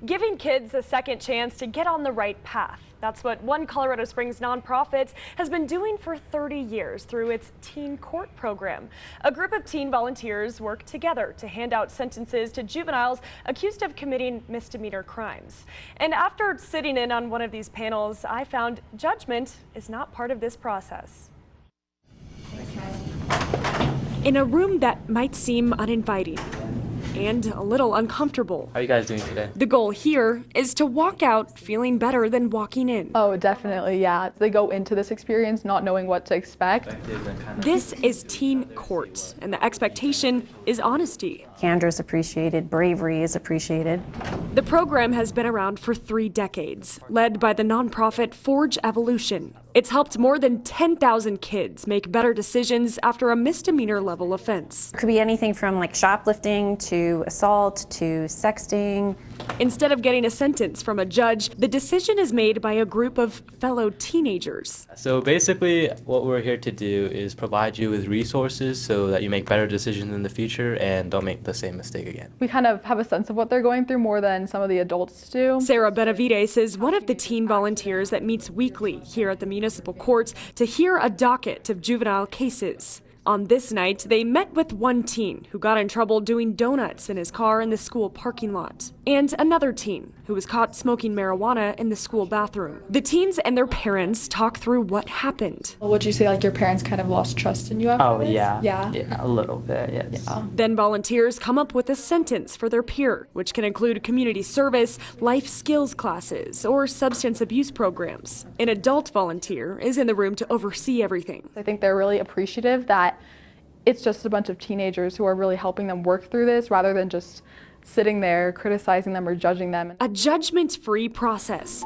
giving kids a second chance to get on the right path. That's what one Colorado Springs nonprofit has been doing for 30 years through its Teen Court program. A group of teen volunteers work together to hand out sentences to juveniles accused of committing misdemeanor crimes. And after sitting in on one of these panels, I found judgment is not part of this process. In a room that might seem uninviting and a little uncomfortable. How are you guys doing today? The goal here is to walk out feeling better than walking in. Oh, definitely, yeah. They go into this experience not knowing what to expect. This is Teen Court, and the expectation is honesty. Candor is appreciated, bravery is appreciated. The program has been around for 3 decades, led by the nonprofit Forge Evolution. It's helped more than 10,000 kids make better decisions after a misdemeanor level offense. It could be anything from like shoplifting to assault to sexting. Instead of getting a sentence from a judge, the decision is made by a group of fellow teenagers. So basically what we're here to do is provide you with resources so that you make better decisions in the future and don't make the same mistake again. We kind of have a sense of what they're going through more than some of the adults do. Sarah Benavides is one of the teen volunteers that meets weekly here at the municipal courts to hear a docket of juvenile cases. On this night, they met with one teen who got in trouble doing donuts in his car in the school parking lot, and another teen who was caught smoking marijuana in the school bathroom. The teens and their parents talk through what happened. Would you say like your parents kind of lost trust in you after Oh, this? yeah. Yeah. Yeah, a little bit, yes. Yeah. Then volunteers come up with a sentence for their peer, which can include community service, life skills classes, or substance abuse programs. An adult volunteer is in the room to oversee everything. I think they're really appreciative that it's just a bunch of teenagers who are really helping them work through this rather than just sitting there criticizing them or judging them. A judgment-free process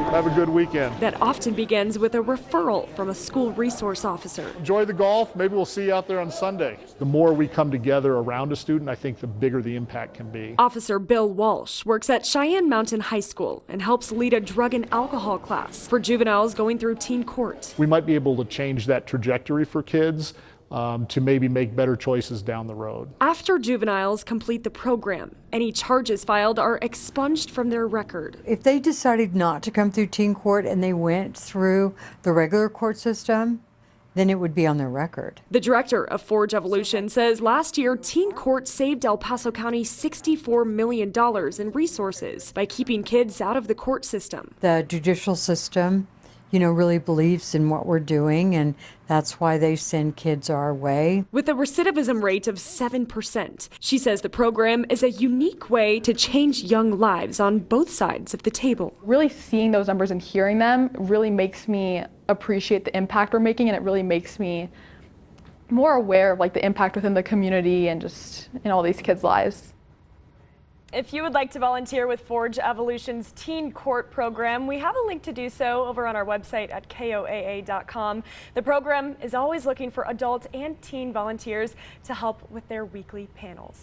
Have a good weekend. that often begins with a referral from a school resource officer. Enjoy the golf. Maybe we'll see you out there on Sunday. The more we come together around a student, I think the bigger the impact can be. Officer Bill Walsh works at Cheyenne Mountain High School and helps lead a drug and alcohol class for juveniles going through teen court. We might be able to change that trajectory for kids to maybe make better choices down the road. After juveniles complete the program, any charges filed are expunged from their record. If they decided not to come through teen court and they went through the regular court system, then it would be on their record. The director of Forge Evolution says last year, Teen Court saved El Paso County $64 million in resources by keeping kids out of the court system. The judicial system, really believes in what we're doing, and that's why they send kids our way. With a recidivism rate of 7%, she says the program is a unique way to change young lives on both sides of the table. Really seeing those numbers and hearing them really makes me appreciate the impact we're making, and it really makes me more aware of like the impact within the community and just in all these kids' lives. If you would like to volunteer with Forge Evolution's Teen Court program, we have a link to do so over on our website at KOAA.com. The program is always looking for adult and teen volunteers to help with their weekly panels.